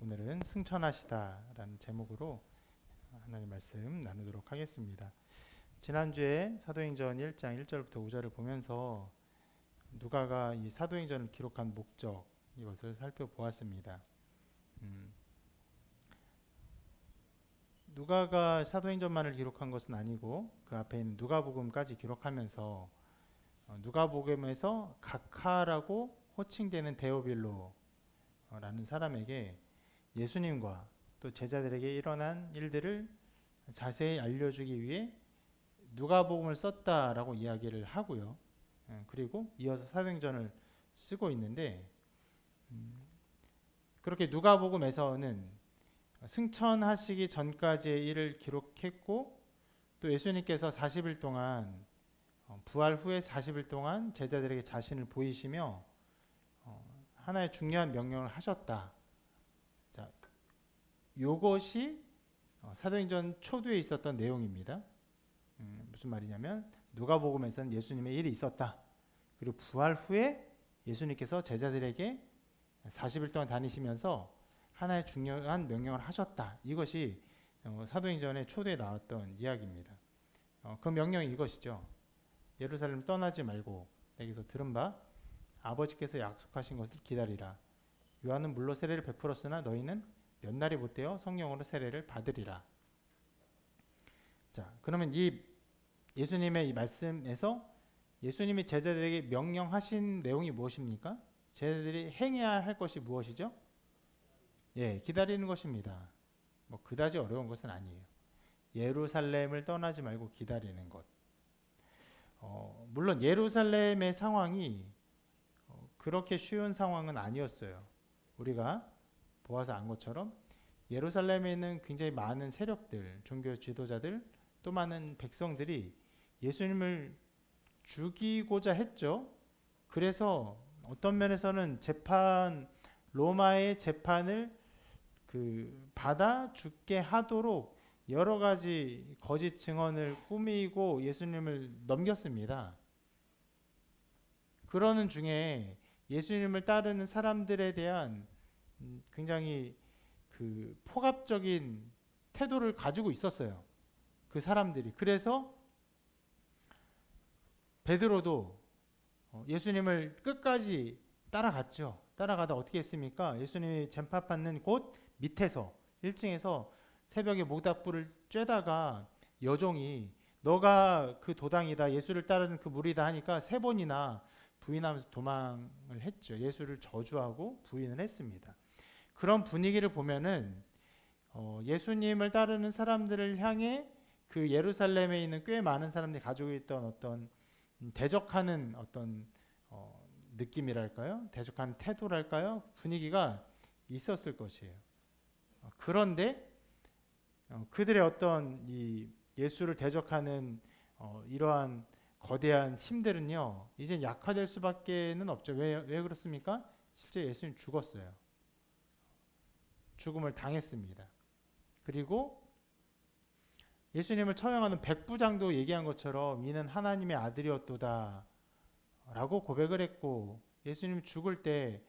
오늘은 승천하시다라는 제목으로 하나님 말씀 나누도록 하겠습니다. 지난주에 사도행전 1장 1절부터 5절을 보면서 누가가 이 사도행전을 기록한 목적, 이것을 살펴보았습니다. 누가가 사도행전만을 기록한 것은 아니고 그 앞에 있는 누가복음까지 기록하면서 누가복음에서 각하라고 호칭되는 데오빌로라는 사람에게 예수님과 또 제자들에게 일어난 일들을 자세히 알려주기 위해 누가복음을 썼다라고 이야기를 하고요. 그리고 이어서 사도행전을 쓰고 있는데, 그렇게 누가복음에서는 승천하시기 전까지의 일을 기록했고, 또 예수님께서 40일 동안 부활 후에 40일 동안 제자들에게 자신을 보이시며 하나의 중요한 명령을 하셨다. 자, 요것이 사도행전 초두에 있었던 내용입니다. 무슨 말이냐면 누가복음에서는 예수님의 일이 있었다. 그리고 부활 후에 예수님께서 제자들에게 40일 동안 다니시면서 하나의 중요한 명령을 하셨다. 이것이 사도행전의 초두에 나왔던 이야기입니다. 그 명령이 이것이죠. 예루살렘 떠나지 말고 내게서 들은 바 아버지께서 약속하신 것을 기다리라. 요한은 물로 세례를 베풀었으나 너희는 몇 날이 못되어 성령으로 세례를 받으리라. 자, 그러면 이 예수님의 이 말씀에서 예수님이 제자들에게 명령하신 내용이 무엇입니까? 제자들이 행해야 할 것이 무엇이죠? 기다리는 것입니다. 뭐 그다지 어려운 것은 아니에요. 예루살렘을 떠나지 말고 기다리는 것. 물론 예루살렘의 상황이 그렇게 쉬운 상황은 아니었어요. 우리가 보아서 안 것처럼 예루살렘에 있는 굉장히 많은 세력들, 종교 지도자들, 또 많은 백성들이 예수님을 죽이고자 했죠. 그래서 어떤 면에서는 로마의 재판을 받아 죽게 하도록 여러 가지 거짓 증언을 꾸미고 예수님을 넘겼습니다. 그러는 중에 예수님을 따르는 사람들에 대한 굉장히 포갑적인 태도를 가지고 있었어요. 그 사람들이. 그래서 베드로도 예수님을 끝까지 따라갔죠. 따라가다 어떻게 했습니까? 예수님이 전파받는 곳 밑에서 1층에서 새벽에 모닥불을 쬐다가 여종이 너가 그 도당이다, 예수를 따르는 그 무리다 하니까 3번이나 부인하면서 도망을 했죠. 예수를 저주하고 부인을 했습니다. 그런 분위기를 보면은 예수님을 따르는 사람들을 향해 그 예루살렘에 있는 꽤 많은 사람들이 가지고 있던 어떤 대적하는 어떤 느낌이랄까요? 대적하는 태도랄까요? 분위기가 있었을 것이에요. 그런데 그들의 어떤 이 예수를 대적하는 이러한 거대한 힘들은요, 이제 약화될 수밖에는 없죠. 왜 그렇습니까? 실제 예수님 죽었어요. 죽음을 당했습니다. 그리고 예수님을 처형하는 백부장도 얘기한 것처럼 이는 하나님의 아들이었도다 라고 고백을 했고, 예수님 죽을 때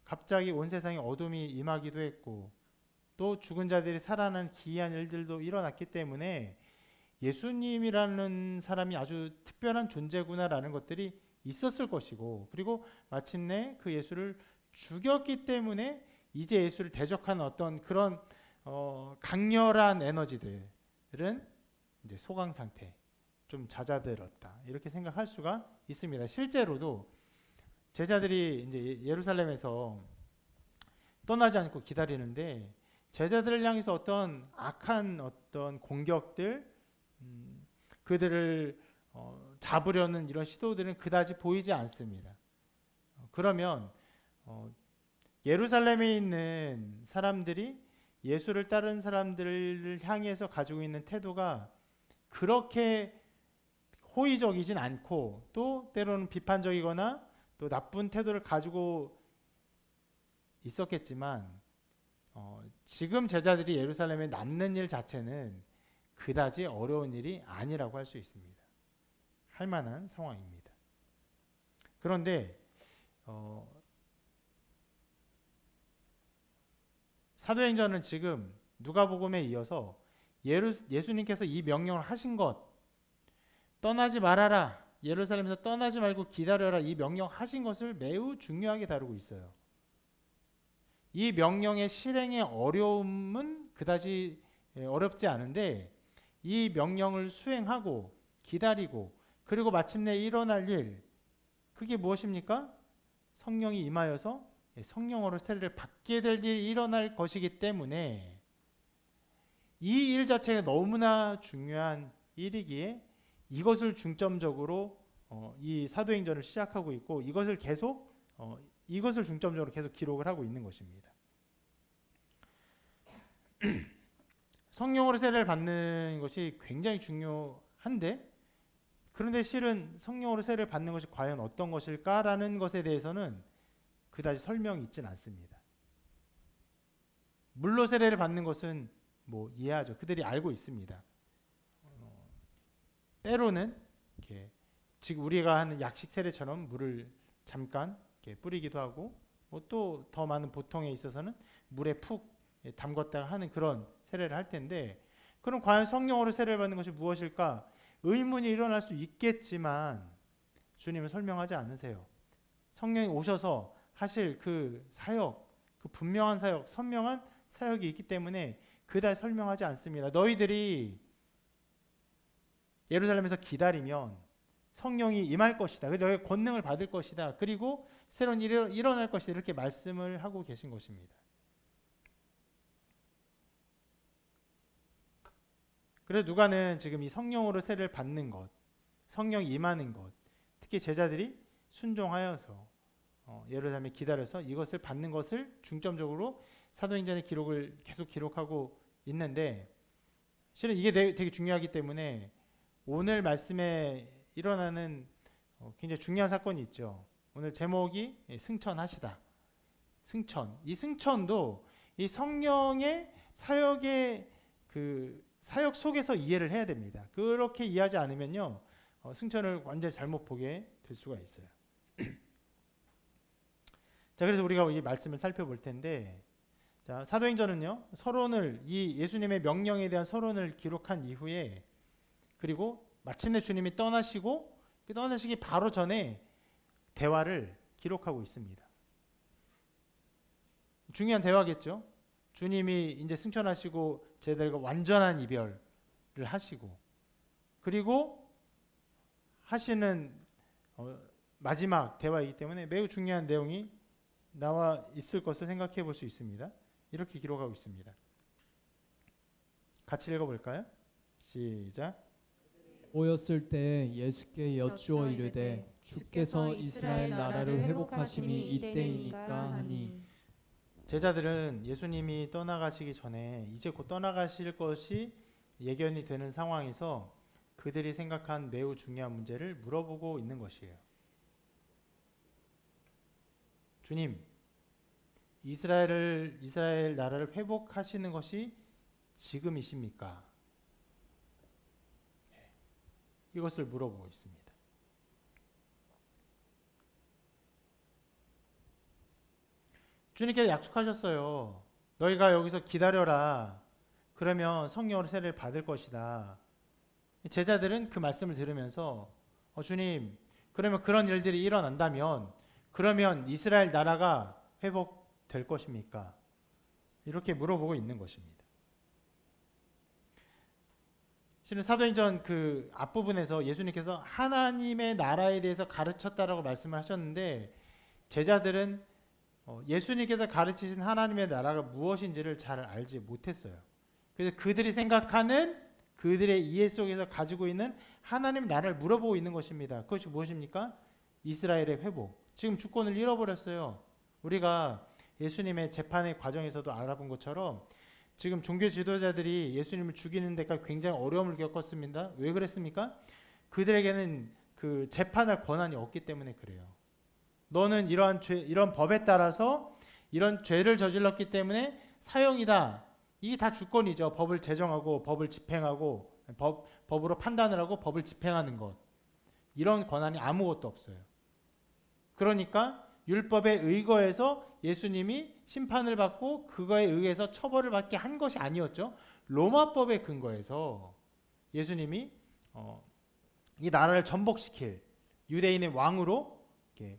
갑자기 온 세상에 어둠이 임하기도 했고, 또 죽은 자들이 살아나는 기이한 일들도 일어났기 때문에 예수님이라는 사람이 아주 특별한 존재구나라는 것들이 있었을 것이고, 그리고 마침내 그 예수를 죽였기 때문에 이제 예수를 대적하는 어떤 그런 강렬한 에너지들은 이제 소강 상태, 좀 잦아들었다, 이렇게 생각할 수가 있습니다. 실제로도 제자들이 이제 예루살렘에서 떠나지 않고 기다리는데 제자들을 향해서 어떤 악한 어떤 공격들, 그들을 잡으려는 이런 시도들은 그다지 보이지 않습니다. 그러면 예루살렘에 있는 사람들이 예수를 따르는 사람들을 향해서 가지고 있는 태도가 그렇게 호의적이진 않고, 또 때로는 비판적이거나 또 나쁜 태도를 가지고 있었겠지만, 지금 제자들이 예루살렘에 남는 일 자체는 그다지 어려운 일이 아니라고 할 수 있습니다. 할 만한 상황입니다. 그런데 사도행전은 지금 누가복음에 이어서 예수님께서 이 명령을 하신 것, 떠나지 말아라, 예루살렘에서 떠나지 말고 기다려라, 이 명령 하신 것을 매우 중요하게 다루고 있어요. 이 명령의 실행의 어려움은 그다지 어렵지 않은데, 이 명령을 수행하고 기다리고 그리고 마침내 일어날 일, 그게 무엇입니까? 성령이 임하여서 성령으로 세례를 받게 될 일이 일어날 것이기 때문에 이 일 자체가 너무나 중요한 일이기에 이것을 중점적으로 이 사도행전을 시작하고 있고, 이것을 중점적으로 계속 기록을 하고 있는 것입니다. 성령으로 세례를 받는 것이 굉장히 중요한데, 그런데 실은 성령으로 세례를 받는 것이 과연 어떤 것일까라는 것에 대해서는 그다지 설명이 있지는 않습니다. 물로 세례를 받는 것은 뭐 이해하죠. 그들이 알고 있습니다. 때로는 이렇게 지금 우리가 하는 약식 세례처럼 물을 잠깐 이렇게 뿌리기도 하고, 뭐 또 더 많은 보통에 있어서는 물에 푹 담궜다가 하는 그런 세례를 할 텐데, 그럼 과연 성령으로 세례를 받는 것이 무엇일까? 의문이 일어날 수 있겠지만 주님은 설명하지 않으세요. 성령이 오셔서 하실 그 사역, 그 분명한 사역, 선명한 사역이 있기 때문에 그다지 설명하지 않습니다. 너희들이 예루살렘에서 기다리면 성령이 임할 것이다. 너희가 권능을 받을 것이다. 그리고 새로운 일이 일어날 것이다. 이렇게 말씀을 하고 계신 것입니다. 그래서 누가는 지금 이 성령으로 세례를 받는 것, 성령이 임하는 것, 특히 제자들이 순종하여서 예루살렘에 기다려서 이것을 받는 것을 중점적으로 사도행전의 기록을 계속 기록하고 있는데, 실은 이게 되게 중요하기 때문에 오늘 말씀에 일어나는 굉장히 중요한 사건이 있죠. 오늘 제목이 승천하시다. 승천. 이 승천도 이 성령의 사역의 그 사역 속에서 이해를 해야 됩니다. 그렇게 이해하지 않으면요, 승천을 완전히 잘못 보게 될 수가 있어요. 자, 그래서 우리가 이 말씀을 살펴볼 텐데, 자, 사도행전은요, 서론을, 이 예수님의 명령에 대한 서론을 기록한 이후에, 그리고 마침내 주님이 떠나시기 바로 전에 대화를 기록하고 있습니다. 중요한 대화겠죠. 주님이 이제 승천하시고 제자들과 완전한 이별을 하시고, 그리고 하시는 마지막 대화이기 때문에 매우 중요한 내용이 나와 있을 것을 생각해 볼 수 있습니다. 이렇게 기록하고 있습니다. 같이 읽어볼까요? 시작. 오였을 때 예수께 여쭈어 이르되 주께서 이스라엘 나라를 회복하심이 이때이니까 하니. 제자들은 예수님이 떠나가시기 전에 이제 곧 떠나가실 것이 예견이 되는 상황에서 그들이 생각한 매우 중요한 문제를 물어보고 있는 것이에요. 주님, 이스라엘 나라를 회복하시는 것이 지금이십니까? 이것을 물어보고 있습니다. 주님께서 약속하셨어요. 너희가 여기서 기다려라. 그러면 성령으로 세례를 받을 것이다. 제자들은 그 말씀을 들으면서 주님, 그러면 그런 일들이 일어난다면 그러면 이스라엘 나라가 회복될 것입니까? 이렇게 물어보고 있는 것입니다. 실은 사도행전 그 앞부분에서 예수님께서 하나님의 나라에 대해서 가르쳤다라고 말씀을 하셨는데, 제자들은 예수님께서 가르치신 하나님의 나라가 무엇인지를 잘 알지 못했어요. 그래서 그들이 생각하는, 그들의 이해 속에서 가지고 있는 하나님의 나라를 물어보고 있는 것입니다. 그것이 무엇입니까? 이스라엘의 회복. 지금 주권을 잃어버렸어요. 우리가 예수님의 재판의 과정에서도 알아본 것처럼 지금 종교 지도자들이 예수님을 죽이는 데까지 굉장히 어려움을 겪었습니다. 왜 그랬습니까? 그들에게는 그 재판할 권한이 없기 때문에 그래요. 너는 이런 법에 따라서 이런 죄를 저질렀기 때문에 사형이다. 이게 다 주권이죠. 법을 제정하고 법을 집행하고 법으로 판단을 하고 법을 집행하는 것. 이런 권한이 아무것도 없어요. 그러니까 율법에 의거해서 예수님이 심판을 받고 그거에 의해서 처벌을 받게 한 것이 아니었죠. 로마법에 근거해서 예수님이 이 나라를 전복시킬 유대인의 왕으로 이렇게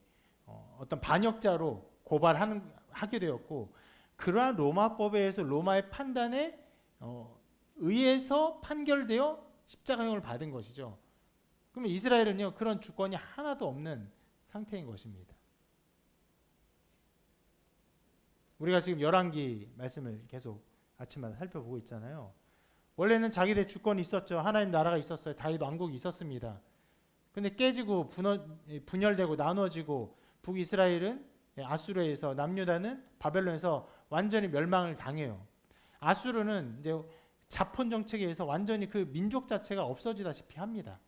어떤 반역자로 고발하게 되었고, 그러한 로마법에 의해서 로마의 판단에 의해서 판결되어 십자가형을 받은 것이죠. 그러면 이스라엘은요, 그런 주권이 하나도 없는 상태인 것입니다. 우리가 지금 열왕기 말씀을 계속 아침마다 살펴보고 있잖아요. 원래는 자기들 주권이 있었죠. 하나님 나라가 있었어요. 다윗 왕국이 있었습니다. 근데 깨지고 분열되고 나눠지고, 북이스라엘은 아수르에서, 남유다는 바벨론에서 완전히 멸망을 당해요. 아수르는 이제 자폰 정책에 의해서 완전히 그 민족 자체가 없어지다시피 합니다.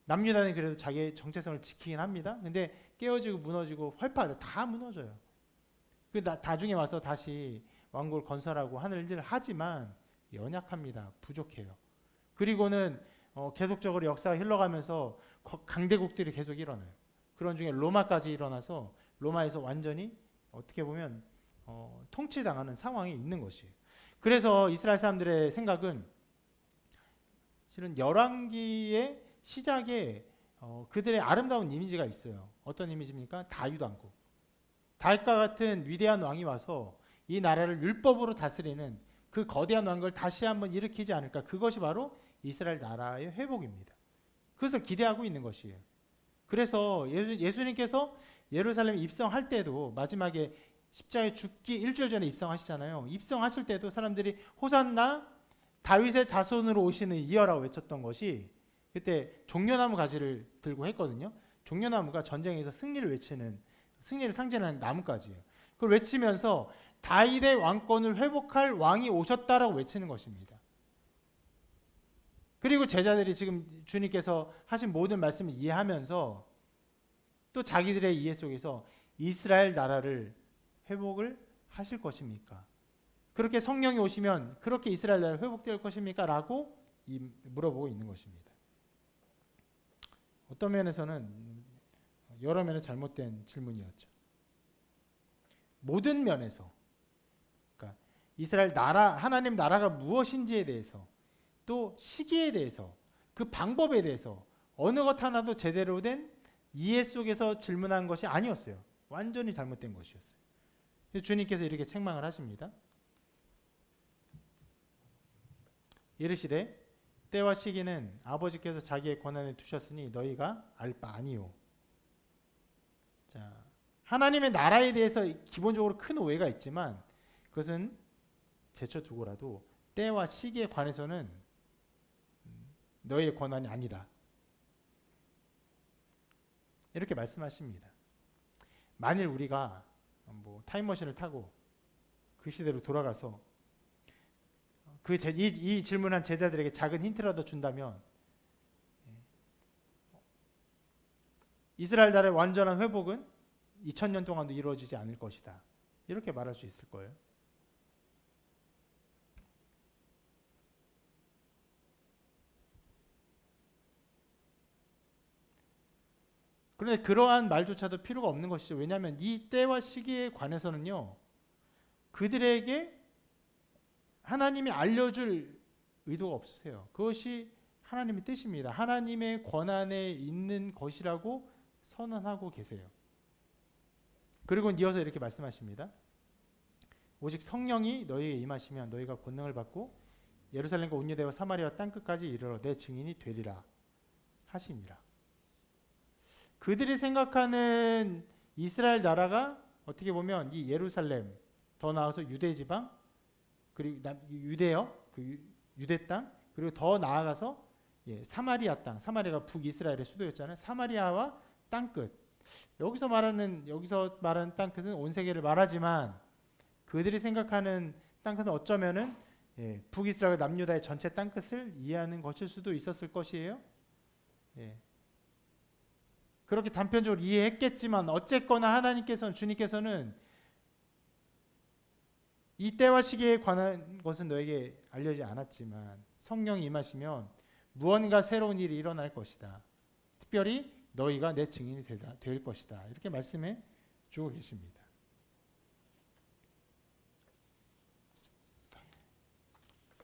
남유다는 그래도 자기의 정체성을 지키긴 합니다. 근데 깨어지고 무너지고 활파하다 다 무너져요. 그 나중에 와서 다시 왕국을 건설하고 하는 일들을 하지만 연약합니다. 부족해요. 그리고는 계속적으로 역사가 흘러가면서 강대국들이 계속 일어나요. 그런 중에 로마까지 일어나서 로마에서 완전히 어떻게 보면 통치당하는 상황이 있는 것이에요. 그래서 이스라엘 사람들의 생각은 실은 열왕기의 시작에 그들의 아름다운 이미지가 있어요. 어떤 이미지입니까? 다윗 왕국. 다윗과 같은 위대한 왕이 와서 이 나라를 율법으로 다스리는 그 거대한 왕국을 다시 한번 일으키지 않을까. 그것이 바로 이스라엘 나라의 회복입니다. 그것을 기대하고 있는 것이에요. 그래서 예수님께서 예루살렘에 입성할 때도 마지막에 십자가에 죽기 일주일 전에 입성하시잖아요. 입성하실 때도 사람들이 호산나 다윗의 자손으로 오시는 이어라고 외쳤던 것이 그때 종려나무 가지를 들고 했거든요. 종려나무가 전쟁에서 승리를 상징하는 나무가지예요. 그걸 외치면서 다윗의 왕권을 회복할 왕이 오셨다라고 외치는 것입니다. 그리고 제자들이 지금 주님께서 하신 모든 말씀을 이해하면서 또 자기들의 이해 속에서 이스라엘 나라를 회복을 하실 것입니까? 그렇게 성령이 오시면 그렇게 이스라엘 나라가 회복될 것입니까? 라고 물어보고 있는 것입니다. 어떤 면에서는 여러 면에 잘못된 질문이었죠. 모든 면에서, 그러니까 이스라엘 나라, 하나님 나라가 무엇인지에 대해서, 또 시기에 대해서, 그 방법에 대해서 어느 것 하나도 제대로 된 이해 속에서 질문한 것이 아니었어요. 완전히 잘못된 것이었어요. 주님께서 이렇게 책망을 하십니다. 이르시되 때와 시기는 아버지께서 자기의 권한에 두셨으니 너희가 알 바 아니요. 자, 하나님의 나라에 대해서 기본적으로 큰 오해가 있지만 그것은 제쳐두고라도 때와 시기에 관해서는 너희의 권한이 아니다. 이렇게 말씀하십니다. 만일 우리가 타임머신을 타고 그 시대로 돌아가서 이 질문한 제자들에게 작은 힌트라도 준다면 이스라엘 나라의 완전한 회복은 2000년 동안도 이루어지지 않을 것이다. 이렇게 말할 수 있을 거예요. 그런데 그러한 말조차도 필요가 없는 것이죠. 왜냐하면 이 때와 시기에 관해서는요, 그들에게 하나님이 알려줄 의도가 없으세요. 그것이 하나님의 뜻입니다. 하나님의 권한에 있는 것이라고 선언하고 계세요. 그리고 이어서 이렇게 말씀하십니다. 오직 성령이 너희에게 임하시면 너희가 권능을 받고 예루살렘과 온 유대와 사마리아 땅끝까지 이르러 내 증인이 되리라 하시니라. 그들이 생각하는 이스라엘 나라가 어떻게 보면 이 예루살렘, 더 나아가서 유대 지방, 그리고 유대요, 그 유대 땅, 그리고 더 나아가서 사마리아 땅, 사마리아가 북이스라엘의 수도였잖아요. 사마리아와 땅끝. 여기서 말하는 땅끝은 온 세계를 말하지만 그들이 생각하는 땅끝은 어쩌면은 북이스라엘 남유다의 전체 땅끝을 이해하는 것일 수도 있었을 것이에요. 그렇게 단편적으로 이해했겠지만 어쨌거나 주님께서는 이 때와 시기에 관한 것은 너에게 알려지지 않았지만 성령이 임하시면 무언가 새로운 일이 일어날 것이다. 특별히 너희가 내 증인이 될 것이다. 이렇게 말씀해 주고 계십니다.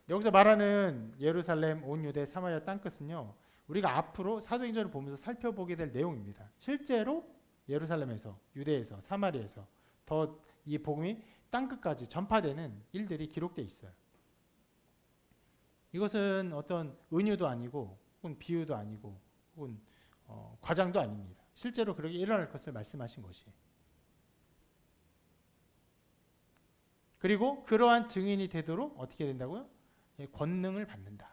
여기서 말하는 예루살렘, 온 유대, 사마리아 땅끝은요, 우리가 앞으로 사도행전을 보면서 살펴보게 될 내용입니다. 실제로 예루살렘에서, 유대에서, 사마리아에서 더 이 복음이 땅끝까지 전파되는 일들이 기록되어 있어요. 이것은 어떤 은유도 아니고 혹은 비유도 아니고 혹은 과장도 아닙니다. 실제로 그렇게 일어날 것을 말씀하신 것이. 그리고 그러한 증인이 되도록 어떻게 된다고요? 예, 권능을 받는다.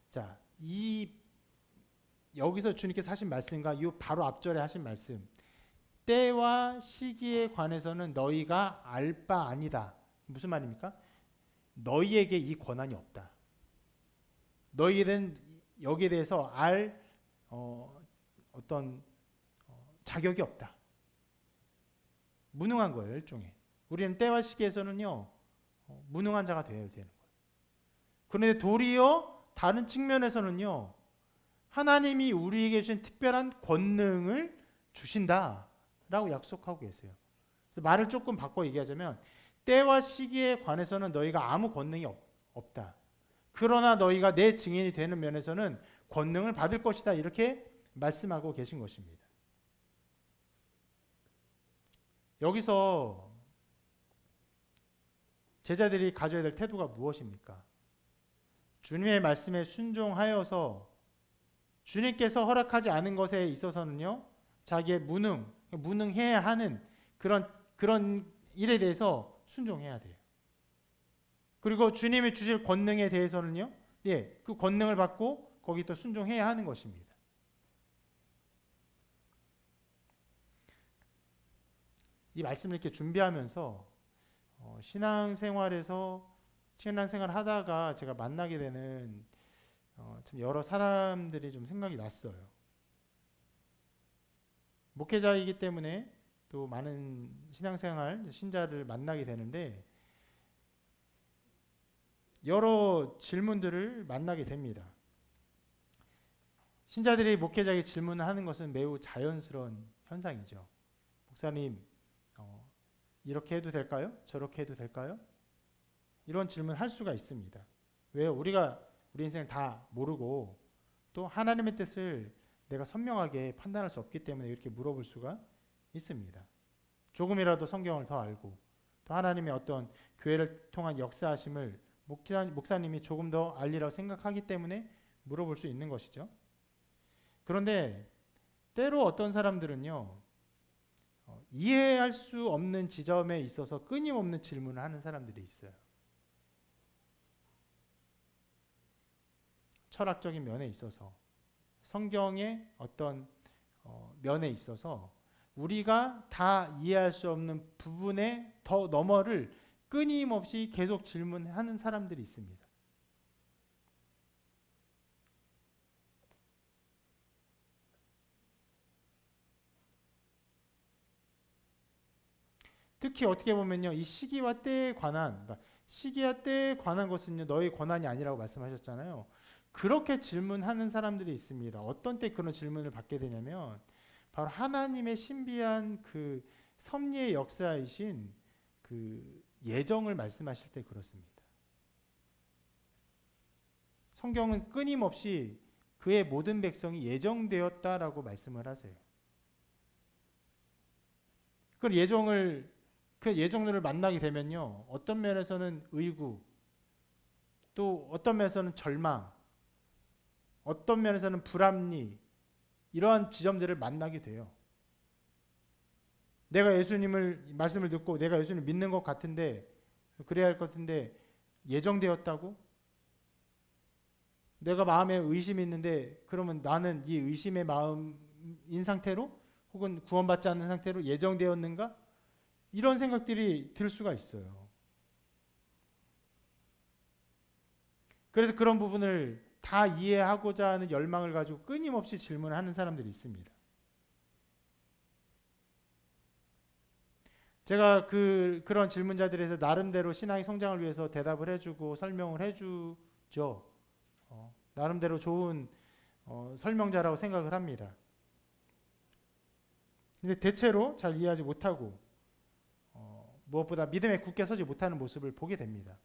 자, 여기서 주님께서 하신 말씀과 이 바로 앞절에 하신 말씀, 때와 시기에 관해서는 너희가 알 바 아니다. 무슨 말입니까? 너희에게 이 권한이 없다. 너희들은 여기에 대해서 알 어떤 자격이 없다. 무능한 거예요, 일종의. 우리는 때와 시기에서는요, 무능한 자가 되어야 되는 거예요. 그런데 도리어 다른 측면에서는요, 하나님이 우리에게 주신 특별한 권능을 주신다라고 약속하고 계세요. 그래서 말을 조금 바꿔 얘기하자면, 때와 시기에 관해서는 너희가 아무 권능이 없다. 그러나 너희가 내 증인이 되는 면에서는 권능을 받을 것이다. 이렇게 말씀하고 계신 것입니다. 여기서 제자들이 가져야 될 태도가 무엇입니까? 주님의 말씀에 순종하여서 주님께서 허락하지 않은 것에 있어서는요, 자기의 무능해야 하는 그런 일에 대해서 순종해야 돼요. 그리고 주님이 주실 권능에 대해서는요, 예, 그 권능을 받고 거기 또 순종해야 하는 것입니다. 이 말씀을 이렇게 준비하면서 신앙생활을 하다가 제가 만나게 되는 참 여러 사람들이 좀 생각이 났어요. 목회자이기 때문에 또 많은 신자를 만나게 되는데 여러 질문들을 만나게 됩니다. 신자들이 목회자에게 질문을 하는 것은 매우 자연스러운 현상이죠. 목사님, 이렇게 해도 될까요? 저렇게 해도 될까요? 이런 질문을 할 수가 있습니다. 왜요? 우리가 우리 인생을 다 모르고 또 하나님의 뜻을 내가 선명하게 판단할 수 없기 때문에 이렇게 물어볼 수가 있습니다. 조금이라도 성경을 더 알고 또 하나님의 어떤 교회를 통한 역사하심을 목사님이 조금 더 알리라고 생각하기 때문에 물어볼 수 있는 것이죠. 그런데 때로 어떤 사람들은요, 이해할 수 없는 지점에 있어서 끊임없는 질문을 하는 사람들이 있어요. 철학적인 면에 있어서, 성경의 어떤 면에 있어서 우리가 다 이해할 수 없는 부분의 더 너머를 끊임없이 계속 질문하는 사람들이 있습니다. 특히 어떻게 보면요, 이 시기와 때에 관한 것은요, 너의 권한이 아니라고 말씀하셨잖아요. 그렇게 질문하는 사람들이 있습니다. 어떤 때 그런 질문을 받게 되냐면 바로 하나님의 신비한 그 섭리의 역사이신 그 예정을 말씀하실 때 그렇습니다. 성경은 끊임없이 그의 모든 백성이 예정되었다라고 말씀을 하세요. 그 예정들을 만나게 되면요, 어떤 면에서는 의구, 또 어떤 면에서는 절망, 어떤 면에서는 불합리, 이러한 지점들을 만나게 돼요. 내가 예수님을 말씀을 듣고 내가 예수님을 믿는 것 같은데, 그래야 할 것 같은데 예정되었다고? 내가 마음에 의심이 있는데 그러면 나는 이 의심의 마음인 상태로 혹은 구원받지 않는 상태로 예정되었는가? 이런 생각들이 들 수가 있어요. 그래서 그런 부분을 다 이해하고자 하는 열망을 가지고 끊임없이 질문을 하는 사람들이 있습니다. 제가 그런 질문자들에서 나름대로 신앙의 성장을 위해서 대답을 해주고 설명을 해주죠. 나름대로 좋은 설명자라고 생각을 합니다. 근데 대체로 잘 이해하지 못하고 무엇보다 믿음에 굳게 서지 못하는 모습을 보게 됩니다.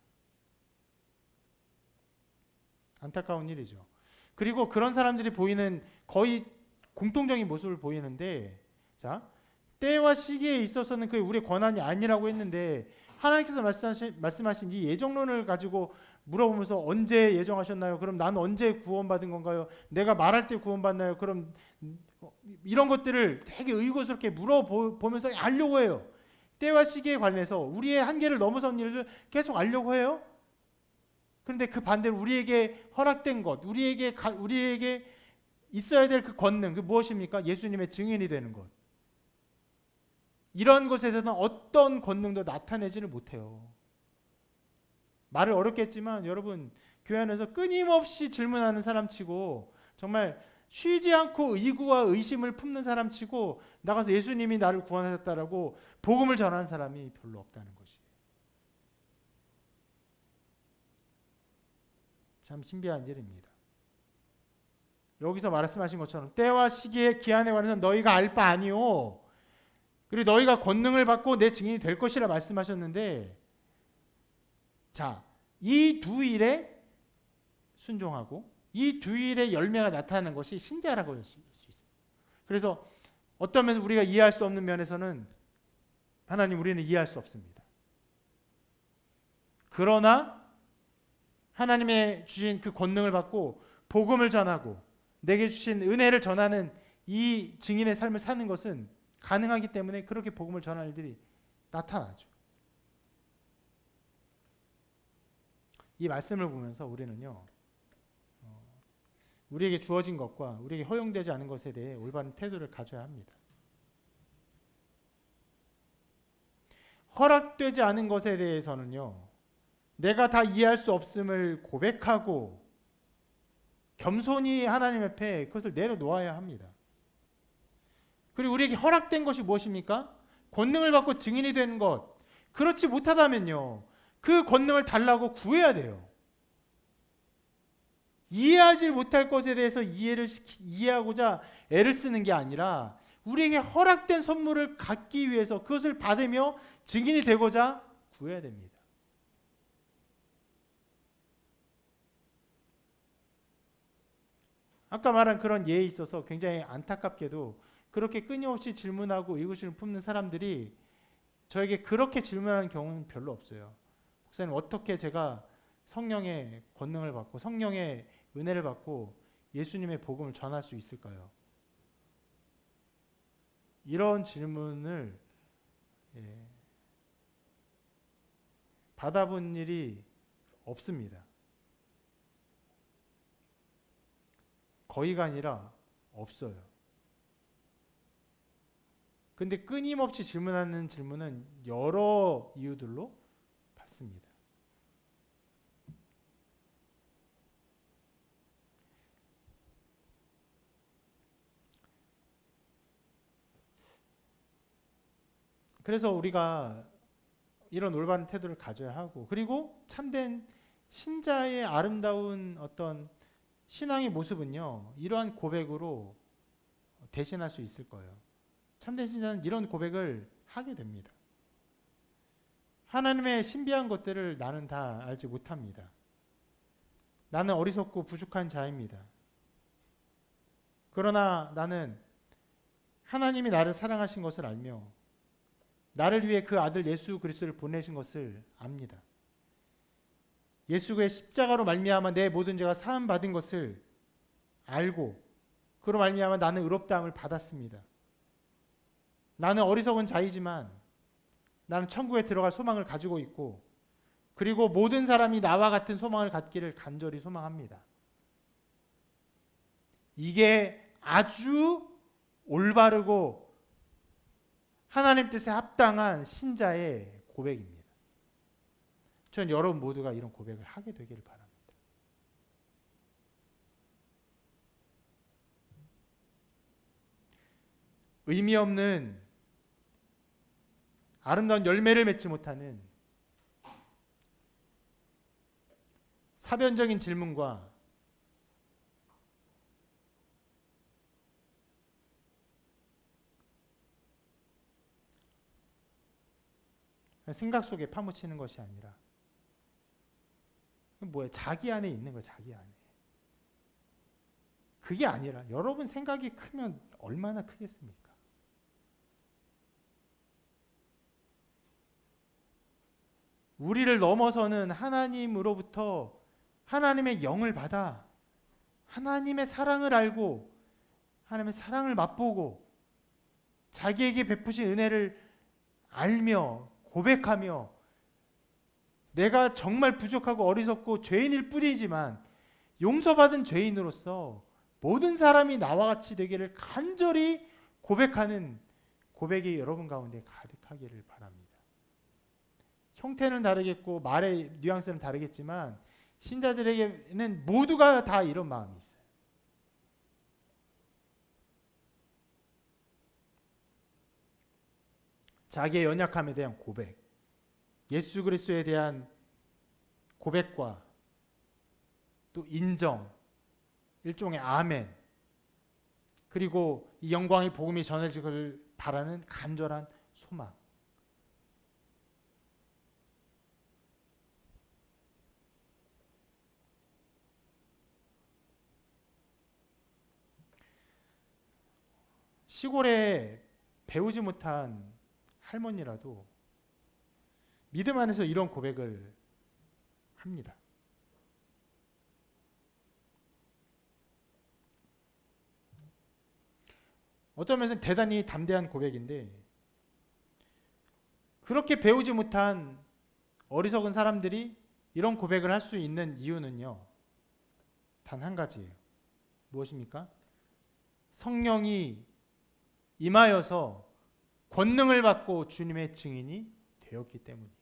안타까운 일이죠. 그리고 그런 사람들이 보이는 거의 공통적인 모습을 보이는데, 자, 때와 시기에 있어서는 그게 우리의 권한이 아니라고 했는데 하나님께서 말씀하신 이 예정론을 가지고 물어보면서 언제 예정하셨나요? 그럼 난 언제 구원받은 건가요? 내가 말할 때 구원받나요? 그럼 이런 것들을 되게 의구스럽게 물어보면서 알려고 해요. 때와 시기에 관해서 우리의 한계를 넘어선 일을 계속 알려고 해요. 그런데 그 반대로 우리에게 허락된 것, 우리에게 있어야 될 그 권능, 그 무엇입니까? 예수님의 증인이 되는 것. 이런 것에 대해서는 어떤 권능도 나타내지를 못해요. 말을 어렵게 했지만 여러분, 교회 안에서 끊임없이 질문하는 사람치고 정말 쉬지 않고 의구와 의심을 품는 사람치고 나가서 예수님이 나를 구원하셨다라고 복음을 전하는 사람이 별로 없다는 것이에요. 참 신비한 일입니다. 여기서 말씀하신 것처럼 때와 시기의 기한에 관해서 너희가 알 바 아니오. 그리고 너희가 권능을 받고 내 증인이 될 것이라 말씀하셨는데, 자, 이 두 일에 순종하고 이 두 일의 열매가 나타나는 것이 신자라고 할 수 있어요. 그래서 어떤 면 우리가 이해할 수 없는 면에서는 하나님 우리는 이해할 수 없습니다. 그러나 하나님의 주신 그 권능을 받고 복음을 전하고 내게 주신 은혜를 전하는 이 증인의 삶을 사는 것은 가능하기 때문에 그렇게 복음을 전할 일들이 나타나죠. 이 말씀을 보면서 우리는요, 우리에게 주어진 것과 우리에게 허용되지 않은 것에 대해 올바른 태도를 가져야 합니다. 허락되지 않은 것에 대해서는요, 내가 다 이해할 수 없음을 고백하고 겸손히 하나님 앞에 그것을 내려놓아야 합니다. 그리고 우리에게 허락된 것이 무엇입니까? 권능을 받고 증인이 되는 것. 그렇지 못하다면요, 그 권능을 달라고 구해야 돼요. 이해하지 못할 것에 대해서 이해하고자 애를 쓰는 게 아니라 우리에게 허락된 선물을 갖기 위해서 그것을 받으며 증인이 되고자 구해야 됩니다. 아까 말한 그런 예에 있어서 굉장히 안타깝게도 그렇게 끊임없이 질문하고 의구심을 품는 사람들이 저에게 그렇게 질문하는 경우는 별로 없어요. 목사님, 어떻게 제가 성령의 권능을 받고 성령의 은혜를 받고 예수님의 복음을 전할 수 있을까요? 이런 질문을 받아본 일이 없습니다. 거의가 아니라 없어요. 근데 끊임없이 질문하는 질문은 여러 이유들로 받습니다. 그래서 우리가 이런 올바른 태도를 가져야 하고, 그리고 참된 신자의 아름다운 어떤 신앙의 모습은요, 이러한 고백으로 대신할 수 있을 거예요. 참된 신자는 이런 고백을 하게 됩니다. 하나님의 신비한 것들을 나는 다 알지 못합니다. 나는 어리석고 부족한 자입니다. 그러나 나는 하나님이 나를 사랑하신 것을 알며 나를 위해 그 아들 예수 그리스도를 보내신 것을 압니다. 예수의 십자가로 말미암아 내 모든 죄가 사함 받은 것을 알고 그로 말미암아 나는 의롭다함을 받았습니다. 나는 어리석은 자이지만 나는 천국에 들어갈 소망을 가지고 있고, 그리고 모든 사람이 나와 같은 소망을 갖기를 간절히 소망합니다. 이게 아주 올바르고 하나님 뜻에 합당한 신자의 고백입니다. 전 여러분 모두가 이런 고백을 하게 되기를 바랍니다. 의미 없는 아름다운 열매를 맺지 못하는 사변적인 질문과 생각 속에 파묻히는 것이 아니라 뭐예요? 자기 안에 있는 거, 자기 안에. 그게 아니라 여러분 생각이 크면 얼마나 크겠습니까? 우리를 넘어서는 하나님으로부터 하나님의 영을 받아 하나님의 사랑을 알고 하나님의 사랑을 맛보고 자기에게 베푸신 은혜를 알며 고백하며 내가 정말 부족하고 어리석고 죄인일 뿐이지만 용서받은 죄인으로서 모든 사람이 나와 같이 되기를 간절히 고백하는 고백이 여러분 가운데 가득하기를 바랍니다. 형태는 다르겠고 말의 뉘앙스는 다르겠지만 신자들에게는 모두가 다 이런 마음이 있어요. 자기의 연약함에 대한 고백, 예수 그리스도에 대한 고백과 또 인정, 일종의 아멘, 그리고 이 영광의 복음이 전해지기를 바라는 간절한 소망. 시골에 배우지 못한 할머니라도 믿음 안에서 이런 고백을 합니다. 어떤 면에서는 대단히 담대한 고백인데 그렇게 배우지 못한 어리석은 사람들이 이런 고백을 할 수 있는 이유는요. 단 한 가지예요. 무엇입니까? 성령이 임하여서 권능을 받고 주님의 증인이 되었기 때문이에요.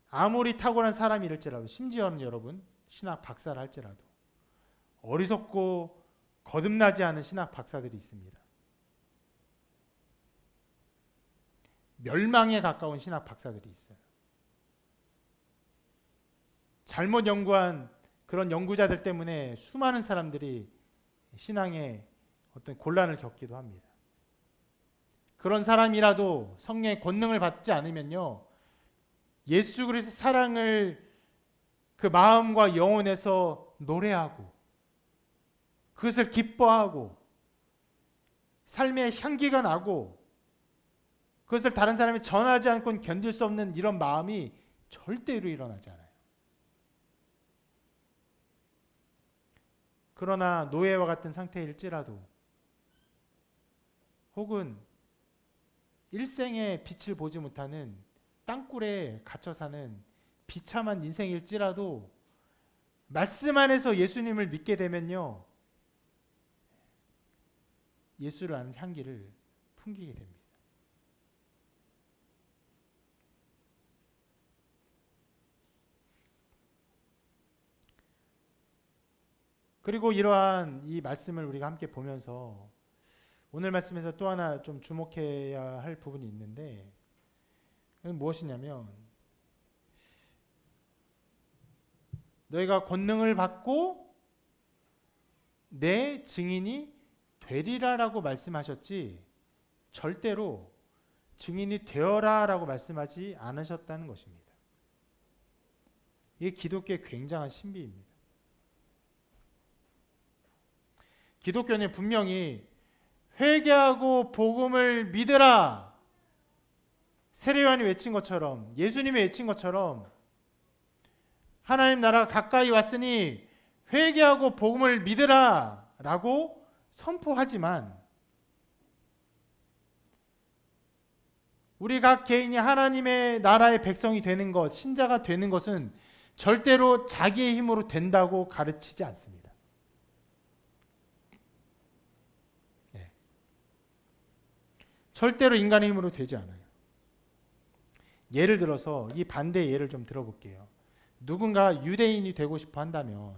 아무리 탁월한 사람이랄지라도 심지어는 여러분 신학 박사를 할지라도 어리석고 거듭나지 않은 신학 박사들이 있습니다. 멸망에 가까운 신학 박사들이 있어요. 잘못 연구한 그런 연구자들 때문에 수많은 사람들이 신앙에 어떤 곤란을 겪기도 합니다. 그런 사람이라도 성령의 권능을 받지 않으면요, 예수 그리스도 사랑을 그 마음과 영혼에서 노래하고 그것을 기뻐하고 삶의 향기가 나고 그것을 다른 사람이 전하지 않고는 견딜 수 없는 이런 마음이 절대로 일어나지 않아요. 그러나 노예와 같은 상태일지라도 혹은 일생에 빛을 보지 못하는 땅굴에 갇혀 사는 비참한 인생일지라도 말씀 안에서 예수님을 믿게 되면요, 예수를 아는 향기를 풍기게 됩니다. 그리고 이러한 이 말씀을 우리가 함께 보면서 오늘 말씀에서 또 하나 좀 주목해야 할 부분이 있는데 그건 무엇이냐면 너희가 권능을 받고 내 증인이 되리라라고 말씀하셨지 절대로 증인이 되어라라고 말씀하지 않으셨다는 것입니다. 이게 기독교의 굉장한 신비입니다. 기독교는 분명히 회개하고 복음을 믿으라, 세례요한이 외친 것처럼, 예수님이 외친 것처럼 하나님 나라가 가까이 왔으니 회개하고 복음을 믿으라 라고 선포하지만 우리 각 개인이 하나님의 나라의 백성이 되는 것, 신자가 되는 것은 절대로 자기의 힘으로 된다고 가르치지 않습니다. 절대로 인간의 힘으로 되지 않아요. 예를 들어서 이 반대의 예를 좀 들어볼게요. 누군가 유대인이 되고 싶어 한다면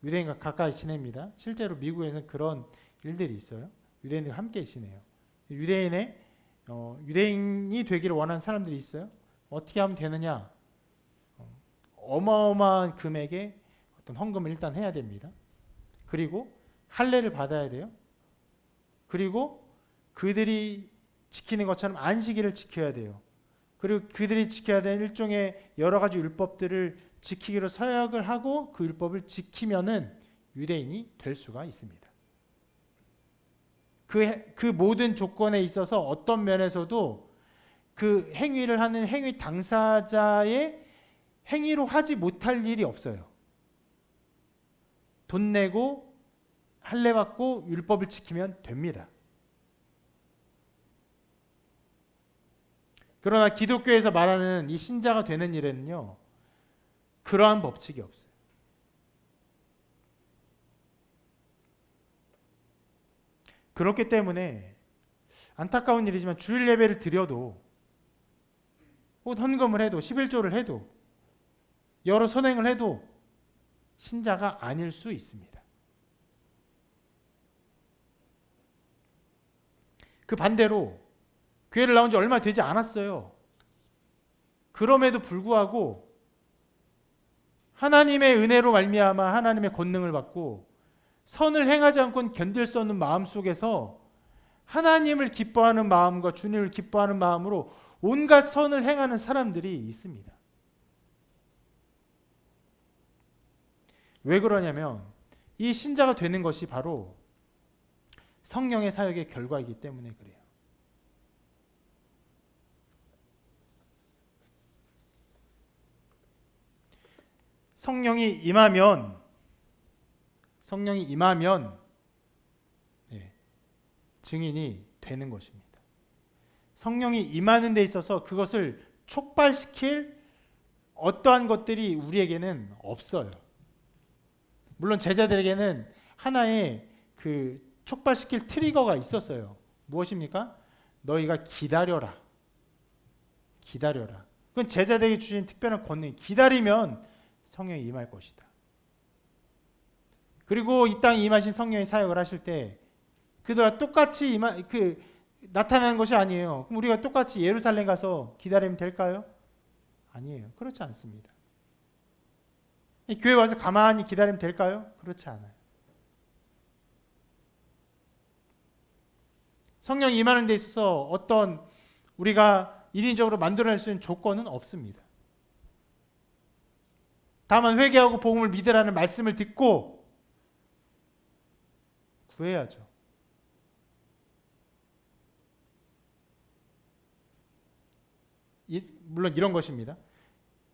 유대인과 가까이 지냅니다. 실제로 미국에서는 그런 일들이 있어요. 유대인들과 함께 지내요. 유대인이 되기를 원하는 사람들이 있어요. 어떻게 하면 되느냐? 어마어마한 금액의 어떤 헌금을 일단 해야 됩니다. 그리고 할례를 받아야 돼요. 그리고 그들이 지키는 것처럼 안식일을 지켜야 돼요. 그리고 그들이 지켜야 되는 일종의 여러 가지 율법들을 지키기로 서약을 하고 그 율법을 지키면은 유대인이 될 수가 있습니다. 그 모든 조건에 있어서 어떤 면에서도 그 행위를 하는 행위 당사자의 행위로 하지 못할 일이 없어요. 돈 내고 할례 받고 율법을 지키면 됩니다. 그러나 기독교에서 말하는 이 신자가 되는 일에는요, 그러한 법칙이 없어요. 그렇기 때문에 안타까운 일이지만 주일 예배를 드려도 혹은 헌금을 해도 11조를 해도 여러 선행을 해도 신자가 아닐 수 있습니다. 그 반대로 교회를 나온 지 얼마 되지 않았어요. 그럼에도 불구하고 하나님의 은혜로 말미암아 하나님의 권능을 받고 선을 행하지 않고는 견딜 수 없는 마음 속에서 하나님을 기뻐하는 마음과 주님을 기뻐하는 마음으로 온갖 선을 행하는 사람들이 있습니다. 왜 그러냐면 이 신자가 되는 것이 바로 성령의 사역의 결과이기 때문에 그래요. 성령이 임하면 증인이 되는 것입니다. 성령이 임하는 데 있어서 그것을 촉발시킬 어떠한 것들이 우리에게는 없어요. 물론 제자들에게는 하나의 그 촉발시킬 트리거가 있었어요. 무엇입니까? 너희가 기다려라. 그건 제자들에게 주신 특별한 권능이 기다리면 성령이 임할 것이다. 그리고 이 땅에 임하신 성령이 사역을 하실 때 그들과 똑같이 나타나는 것이 아니에요. 그럼 우리가 똑같이 예루살렘 가서 기다리면 될까요? 아니에요. 그렇지 않습니다. 교회 와서 가만히 기다리면 될까요? 그렇지 않아요. 성령 임하는 데 있어서 어떤 우리가 인위적으로 만들어낼 수 있는 조건은 없습니다. 다만 회개하고 복음을 믿으라는 말씀을 듣고 구해야죠. 물론 이런 것입니다.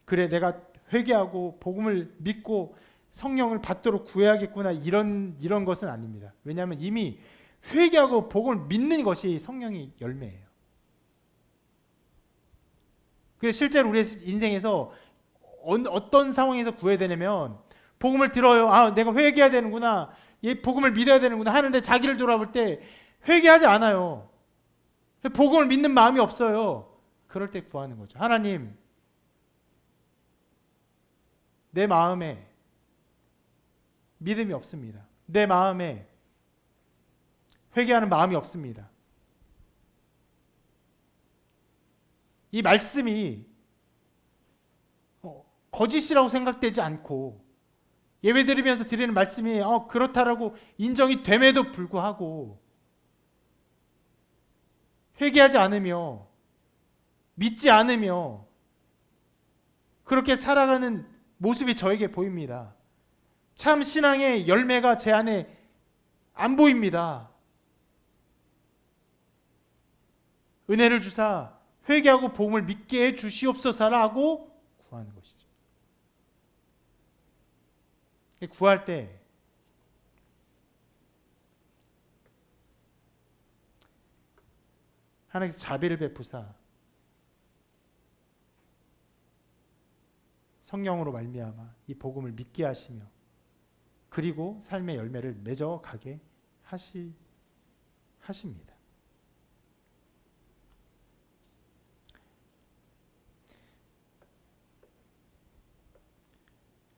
그래 내가 회개하고 복음을 믿고 성령을 받도록 구해야겠구나 이런 것은 아닙니다. 왜냐하면 이미 회개하고 복음을 믿는 것이 성령의 열매예요. 그래서 실제로 우리 인생에서 어떤 상황에서 구해야 되냐면 복음을 들어요. 아 내가 회개해야 되는구나. 복음을 믿어야 되는구나 하는데 자기를 돌아볼 때 회개하지 않아요. 복음을 믿는 마음이 없어요. 그럴 때 구하는 거죠. 하나님 내 마음에 믿음이 없습니다. 내 마음에 회개하는 마음이 없습니다. 이 말씀이 거짓이라고 생각되지 않고 예배 드리면서 드리는 말씀이 그렇다라고 인정이 됨에도 불구하고 회개하지 않으며 믿지 않으며 그렇게 살아가는 모습이 저에게 보입니다. 참 신앙의 열매가 제 안에 안 보입니다. 은혜를 주사 회개하고 복음을 믿게 해 주시옵소서라고 구하는 것이죠. 구할 때 하나님께서 자비를 베푸사 성령으로 말미암아 이 복음을 믿게 하시며 그리고 삶의 열매를 맺어 가게 하십니다.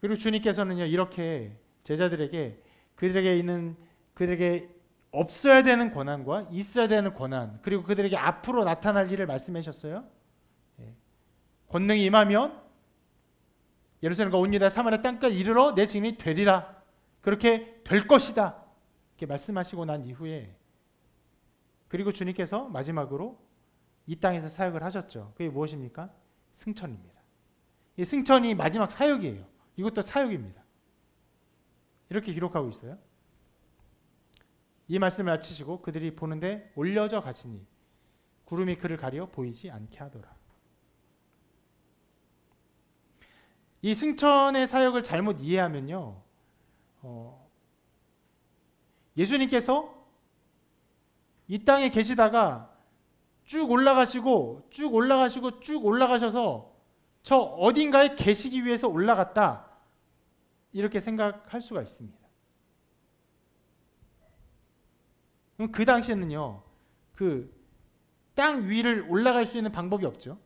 그리고 주님께서는요 이렇게 제자들에게 그들에게 없어야 되는 권한과 있어야 되는 권한 그리고 그들에게 앞으로 나타날 일을 말씀하셨어요. 권능이 임하면 예루살렘과 온 유다 사마리아 땅까지 이르러 내 증인이 되리라. 그렇게 될 것이다. 이렇게 말씀하시고 난 이후에 그리고 주님께서 마지막으로 이 땅에서 사역을 하셨죠. 그게 무엇입니까? 승천입니다. 이 승천이 마지막 사역이에요. 이것도 사역입니다. 이렇게 기록하고 있어요. 이 말씀을 마치시고 그들이 보는데 올려져 가시니 구름이 그를 가려 보이지 않게 하더라. 이 승천의 사역을 잘못 이해하면요, 예수님께서 이 땅에 계시다가 쭉 올라가시고 쭉 올라가시고 쭉 올라가셔서 저 어딘가에 계시기 위해서 올라갔다, 이렇게 생각할 수가 있습니다. 그럼 그 당시에는요, 그 땅 위를 올라갈 수 있는 방법이 없죠.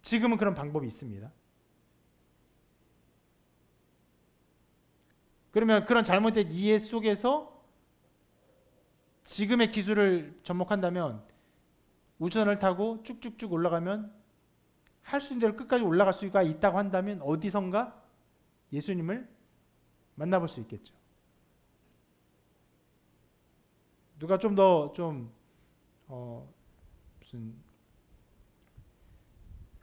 지금은 그런 방법이 있습니다. 그러면 그런 잘못된 이해 속에서 지금의 기술을 접목한다면 우주선을 타고 쭉쭉쭉 올라가면 할 수 있는 대로 끝까지 올라갈 수가 있다고 한다면 어디선가 예수님을 만나볼 수 있겠죠. 누가 좀 더 무슨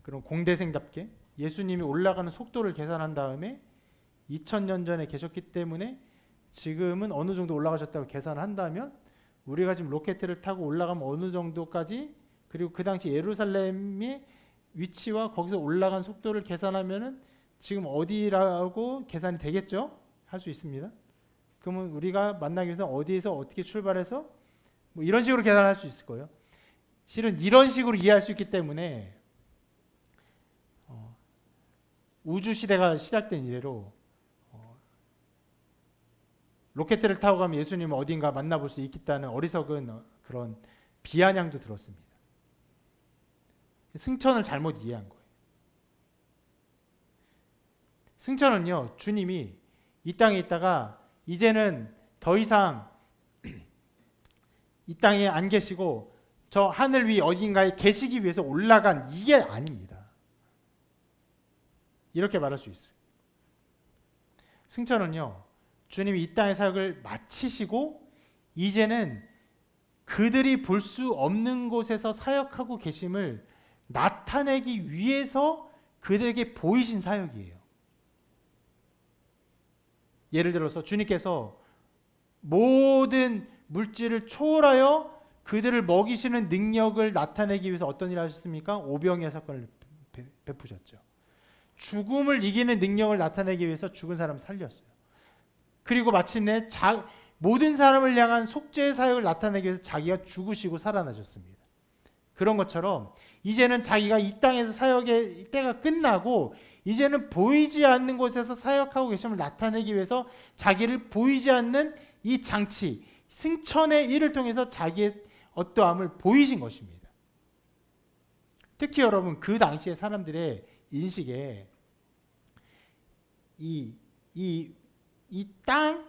그런 공대생답게 예수님이 올라가는 속도를 계산한 다음에 2000년 전에 계셨기 때문에 지금은 어느 정도 올라가셨다고 계산을 한다면 우리가 지금 로켓을 타고 올라가면 어느 정도까지, 그리고 그 당시 예루살렘의 위치와 거기서 올라간 속도를 계산하면은 지금 어디라고 계산이 되겠죠? 할 수 있습니다. 그러면 우리가 만나기 위해서 어디에서 어떻게 출발해서 뭐 이런 식으로 계산할 수 있을 거예요. 실은 이런 식으로 이해할 수 있기 때문에 우주 시대가 시작된 이래로 로켓을 타고 가면 예수님을 어딘가 만나볼 수 있겠다는 어리석은 그런 비아냥도 들었습니다. 승천을 잘못 이해한 거예요. 승천은요, 주님이 이 땅에 있다가 이제는 더 이상 이 땅에 안 계시고 저 하늘 위 어딘가에 계시기 위해서 올라간 이게 아닙니다. 이렇게 말할 수 있어요. 승천은요, 주님이 이 땅의 사역을 마치시고 이제는 그들이 볼 수 없는 곳에서 사역하고 계심을 나타내기 위해서 그들에게 보이신 사역이에요. 예를 들어서 주님께서 모든 물질을 초월하여 그들을 먹이시는 능력을 나타내기 위해서 어떤 일을 하셨습니까? 오병이어 사건을 베푸셨죠. 죽음을 이기는 능력을 나타내기 위해서 죽은 사람을 살렸어요. 그리고 마침내 모든 사람을 향한 속죄의 사역을 나타내기 위해서 자기가 죽으시고 살아나셨습니다. 그런 것처럼 이제는 자기가 이 땅에서 사역의 때가 끝나고 이제는 보이지 않는 곳에서 사역하고 계심을 나타내기 위해서 자기를 보이지 않는 이 장치, 승천의 일을 통해서 자기의 어떠함을 보이신 것입니다. 특히 여러분, 그 당시의 사람들의 인식에 이 땅,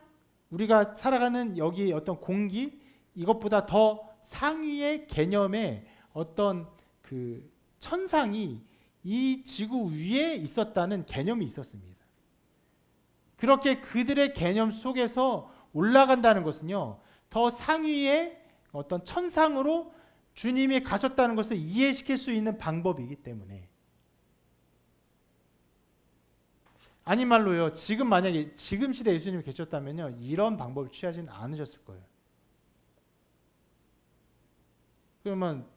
우리가 살아가는 여기 어떤 공기, 이것보다 더 상위의 개념의 어떤 그 천상이 이 지구 위에 있었다는 개념이 있었습니다. 그렇게 그들의 개념 속에서 올라간다는 것은요, 더 상위의 어떤 천상으로 주님이 가셨다는 것을 이해시킬 수 있는 방법이기 때문에, 아닌 말로요, 지금 만약에 지금 시대에 예수님이 계셨다면요, 이런 방법을 취하진 않으셨을 거예요. 그러면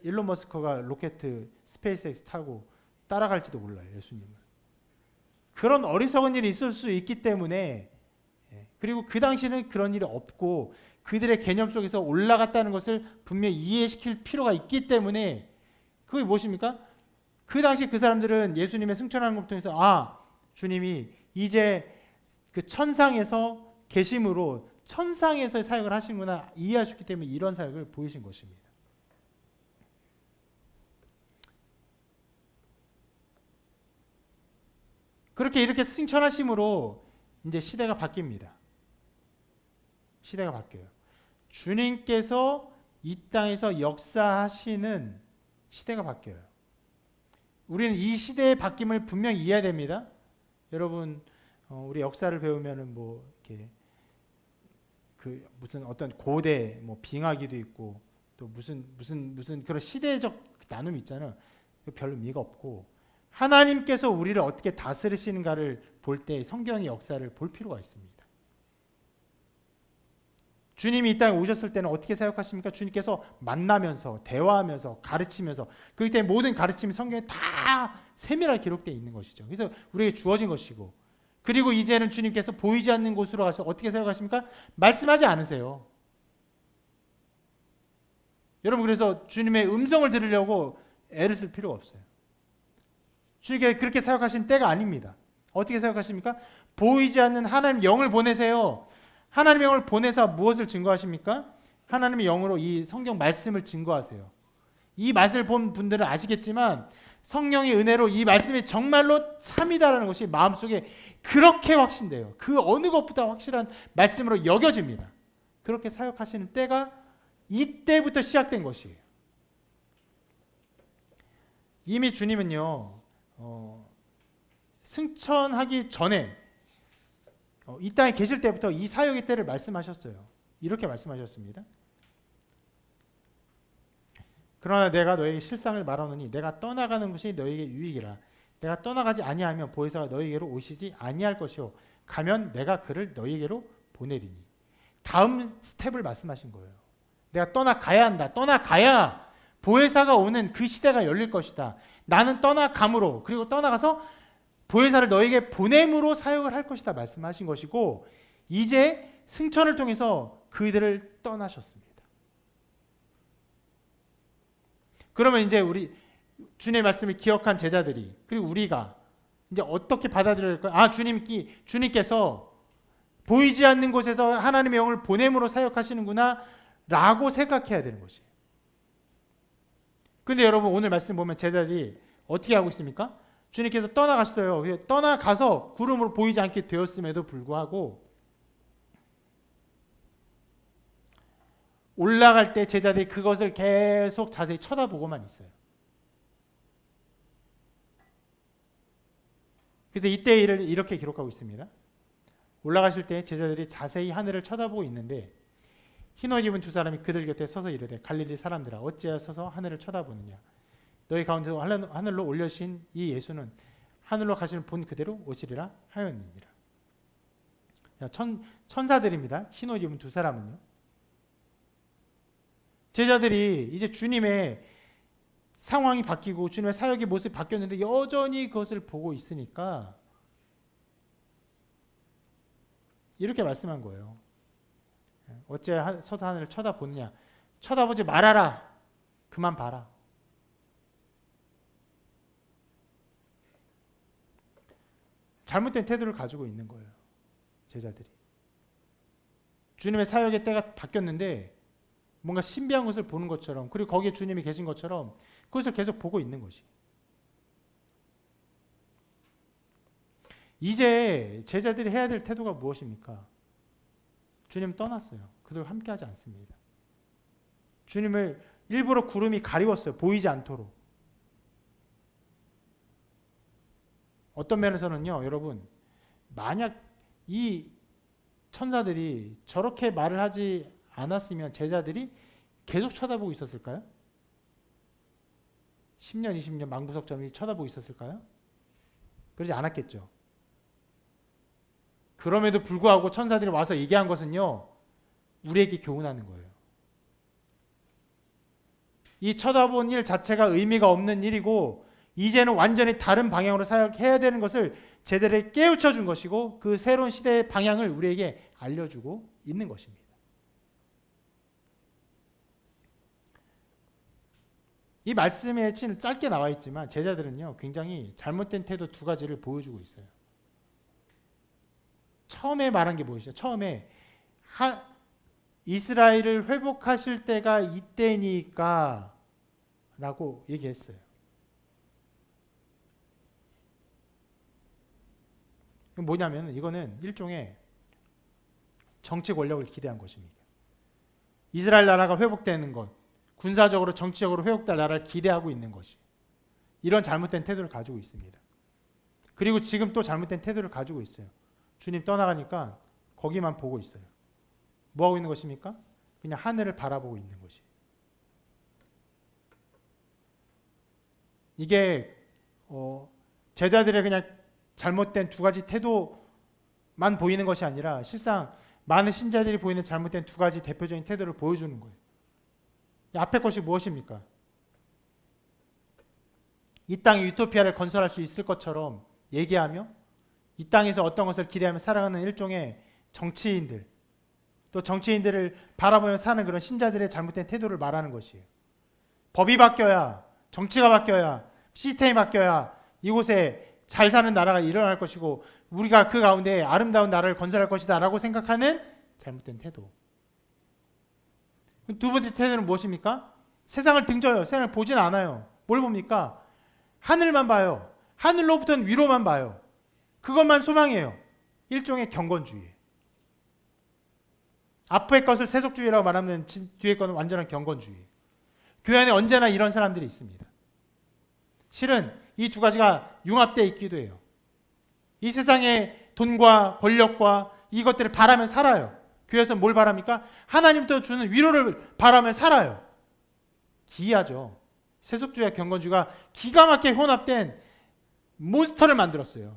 일론 머스크가 로켓 스페이스X 타고 따라갈지도 몰라요, 예수님을. 그런 어리석은 일이 있을 수 있기 때문에, 그리고 그 당시는 그런 일이 없고 그들의 개념 속에서 올라갔다는 것을 분명히 이해시킬 필요가 있기 때문에, 그게 무엇입니까? 그 당시 그 사람들은 예수님의 승천하는 것을 통해서 주님이 이제 그 천상에서 계심으로 천상에서의 사역을 하시는구나 이해할 수 있기 때문에 이런 사역을 보이신 것입니다. 이렇게 승천하심으로 이제 시대가 바뀝니다. 시대가 바뀌어요. 주님께서 이 땅에서 역사하시는 시대가 바뀌어요. 우리는 이 시대의 바뀜을 분명히 이해해야 됩니다. 여러분, 우리 역사를 배우면은 뭐 이렇게 그 무슨 어떤 고대 뭐 빙하기도 있고 또 무슨 그런 시대적 나눔이 있잖아요. 별로 의미가 없고 하나님께서 우리를 어떻게 다스리시는가를 볼 때 성경의 역사를 볼 필요가 있습니다. 주님이 이 땅에 오셨을 때는 어떻게 사역하십니까? 주님께서 만나면서 대화하면서 가르치면서 그렇기 때문에 모든 가르침이 성경에 다 세밀하게 기록되어 있는 것이죠. 그래서 우리에게 주어진 것이고 그리고 이제는 주님께서 보이지 않는 곳으로 가서 어떻게 사역하십니까? 말씀하지 않으세요. 여러분 그래서 주님의 음성을 들으려고 애를 쓸 필요가 없어요. 주님께 그렇게 사역하시는 때가 아닙니다. 어떻게 사역하십니까? 보이지 않는 하나님 영을 보내세요. 하나님의 영을 보내서 무엇을 증거하십니까? 하나님의 영으로 이 성경 말씀을 증거하세요. 이 맛을 본 분들은 아시겠지만 성령의 은혜로 이 말씀이 정말로 참이다라는 것이 마음속에 그렇게 확신돼요. 그 어느 것보다 확실한 말씀으로 여겨집니다. 그렇게 사역하시는 때가 이때부터 시작된 것이에요. 이미 주님은요 승천하기 전에 이 땅에 계실 때부터 이 사역의 때를 말씀하셨어요. 이렇게 말씀하셨습니다. 그러나 내가 너에게 실상을 말하노니 내가 떠나가는 것이 너에게 유익이라. 내가 떠나가지 아니하면 보혜사가 너에게로 오시지 아니할 것이요 가면 내가 그를 너에게로 보내리니. 다음 스텝을 말씀하신 거예요. 내가 떠나가야 한다. 떠나가야 보혜사가 오는 그 시대가 열릴 것이다. 나는 떠나감으로 그리고 떠나가서 보혜사를 너에게 보냄으로 사역을 할 것이다 말씀하신 것이고 이제 승천을 통해서 그들을 떠나셨습니다. 그러면 이제 우리 주님의 말씀을 기억한 제자들이 그리고 우리가 이제 어떻게 받아들여야 할까요? 아 주님께서 보이지 않는 곳에서 하나님의 영을 보냄으로 사역하시는구나 라고 생각해야 되는 것이에요. 근데 여러분 오늘 말씀 보면 제자들이 어떻게 하고 있습니까? 주님께서 떠나가셨어요. 떠나가서 구름으로 보이지 않게 되었음에도 불구하고 올라갈 때 제자들이 그것을 계속 자세히 쳐다보고만 있어요. 그래서 이때 일을 이렇게 기록하고 있습니다. 올라가실 때 제자들이 자세히 하늘을 쳐다보고 있는데 흰 옷 입은 두 사람이 그들 곁에 서서 이르되 갈릴리 사람들아 어찌하여 서서 하늘을 쳐다보느냐 너희 가운데서 하늘로 올려신 이 예수는 하늘로 가시는 본 그대로 오시리라 하였느니라. 천사들입니다. 흰 옷 입은 두 사람은요. 제자들이 이제 주님의 상황이 바뀌고 주님의 사역의 모습이 바뀌었는데 여전히 그것을 보고 있으니까 이렇게 말씀한 거예요. 어째 서서 하늘을 쳐다보느냐. 쳐다보지 말아라. 그만 봐라. 잘못된 태도를 가지고 있는 거예요. 제자들이. 주님의 사역의 때가 바뀌었는데 뭔가 신비한 것을 보는 것처럼 그리고 거기에 주님이 계신 것처럼 그것을 계속 보고 있는 것이. 이제 제자들이 해야 될 태도가 무엇입니까? 주님 떠났어요. 그들과 함께하지 않습니다. 주님을 일부러 구름이 가리웠어요. 보이지 않도록. 어떤 면에서는요, 여러분, 만약 이 천사들이 저렇게 말을 하지 않았으면 제자들이 계속 쳐다보고 있었을까요? 10년, 20년 망부석점이 쳐다보고 있었을까요? 그러지 않았겠죠. 그럼에도 불구하고 천사들이 와서 얘기한 것은요, 우리에게 교훈하는 거예요. 이 쳐다본 일 자체가 의미가 없는 일이고 이제는 완전히 다른 방향으로 사역해야 되는 것을 제자들에게 깨우쳐 준 것이고 그 새로운 시대의 방향을 우리에게 알려주고 있는 것입니다. 이 말씀에 짧게 나와 있지만 제자들은요 굉장히 잘못된 태도 두 가지를 보여주고 있어요. 처음에 말한 게 뭐였죠? 처음에 이스라엘을 회복하실 때가 이때니까 라고 얘기했어요. 뭐냐면 이거는 일종의 정치 권력을 기대한 것입니다. 이스라엘 나라가 회복되는 것, 군사적으로 정치적으로 회복될 나라를 기대하고 있는 것이 이런 잘못된 태도를 가지고 있습니다. 그리고 지금 또 잘못된 태도를 가지고 있어요. 주님 떠나가니까 거기만 보고 있어요. 뭐 하고 있는 것입니까? 그냥 하늘을 바라보고 있는 것이. 이게 제자들의 그냥 잘못된 두 가지 태도만 보이는 것이 아니라 실상 많은 신자들이 보이는 잘못된 두 가지 대표적인 태도를 보여주는 거예요. 이 앞에 것이 무엇입니까? 이 땅에 유토피아를 건설할 수 있을 것처럼 얘기하며 이 땅에서 어떤 것을 기대하며 살아가는 일종의 정치인들, 또 정치인들을 바라보며 사는 그런 신자들의 잘못된 태도를 말하는 것이에요. 법이 바뀌어야, 정치가 바뀌어야, 시스템이 바뀌어야 이곳에 잘 사는 나라가 일어날 것이고 우리가 그 가운데 아름다운 나라를 건설할 것이다 라고 생각하는 잘못된 태도. 두 번째 태도는 무엇입니까? 세상을 등져요. 세상을 보진 않아요. 뭘 봅니까? 하늘만 봐요. 하늘로부터는 위로만 봐요. 그것만 소망해요. 일종의 경건주의. 앞의 것을 세속주의라고 말하면 뒤의 것은 완전한 경건주의. 교회 안에 언제나 이런 사람들이 있습니다. 실은 이 두 가지가 융합되어 있기도 해요. 이 세상의 돈과 권력과 이것들을 바라며 살아요. 교회에서 뭘 바랍니까? 하나님도 주는 위로를 바라며 살아요. 기이하죠. 세속주의와 경건주의가 기가 막히게 혼합된 몬스터를 만들었어요.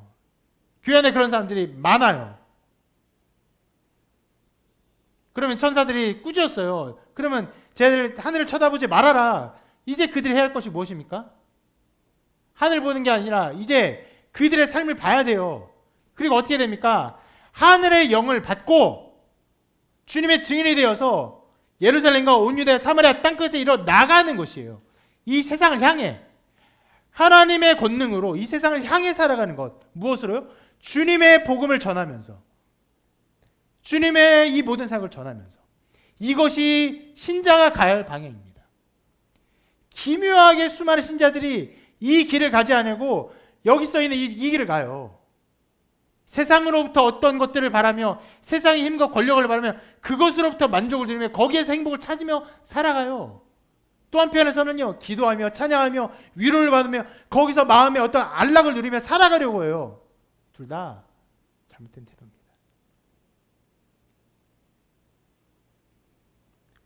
교회 안에 그런 사람들이 많아요. 그러면 천사들이 꾸짖었어요. 그러면 쟤들 하늘을 쳐다보지 말아라. 이제 그들이 해야 할 것이 무엇입니까? 하늘 보는 게 아니라 이제 그들의 삶을 봐야 돼요. 그리고 어떻게 됩니까? 하늘의 영을 받고 주님의 증인이 되어서 예루살렘과 온 유대 사마리아 땅끝에 이르러 나가는 것이에요. 이 세상을 향해 하나님의 권능으로 이 세상을 향해 살아가는 것. 무엇으로요? 주님의 복음을 전하면서, 주님의 이 모든 사역을 전하면서. 이것이 신자가 가야 할 방향입니다. 기묘하게 수많은 신자들이 이 길을 가지 않고 여기 써 있는 이 길을 가요. 세상으로부터 어떤 것들을 바라며 세상의 힘과 권력을 바라며 그것으로부터 만족을 누리며 거기에서 행복을 찾으며 살아가요. 또 한편에서는요, 기도하며 찬양하며 위로를 받으며 거기서 마음의 어떤 안락을 누리며 살아가려고 해요. 둘 다 잘못된 태도입니다.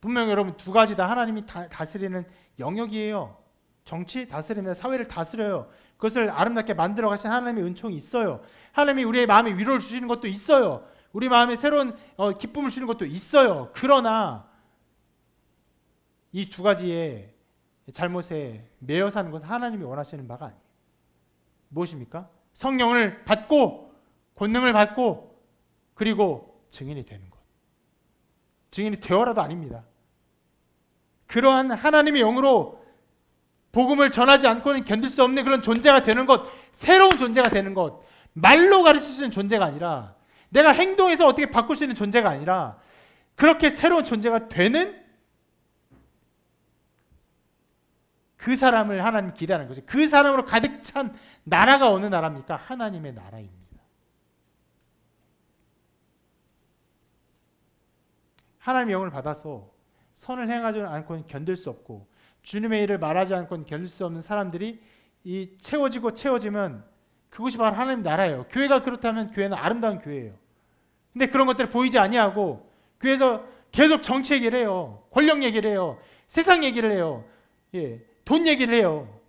분명히 여러분 두 가지 다 하나님이 다스리는 영역이에요. 정치 다스리며 사회를 다스려요. 그것을 아름답게 만들어 가신 하나님의 은총이 있어요. 하나님이 우리의 마음에 위로를 주시는 것도 있어요. 우리 마음에 새로운 기쁨을 주는 것도 있어요. 그러나 이 두 가지의 잘못에 매여 사는 것은 하나님이 원하시는 바가 아니에요. 무엇입니까? 성령을 받고 권능을 받고 그리고 증인이 되는 것. 증인이 되어라도 아닙니다. 그러한 하나님의 영으로 복음을 전하지 않고는 견딜 수 없는 그런 존재가 되는 것, 새로운 존재가 되는 것, 말로 가르칠 수 있는 존재가 아니라 내가 행동해서 어떻게 바꿀 수 있는 존재가 아니라 그렇게 새로운 존재가 되는 그 사람을 하나님 기대하는 거죠. 그 사람으로 가득 찬 나라가 어느 나라입니까? 하나님의 나라입니다. 하나님의 영을 받아서 선을 행하지 않고는 견딜 수 없고 주님의 일을 말하지 않고는 견딜 수 없는 사람들이 이 채워지고 채워지면 그것이 바로 하나님 나라예요. 교회가 그렇다면 교회는 아름다운 교회예요. 근데 그런 것들을 보이지 아니하고 교회에서 계속 정치 얘기를 해요. 권력 얘기를 해요. 세상 얘기를 해요. 돈 얘기를 해요.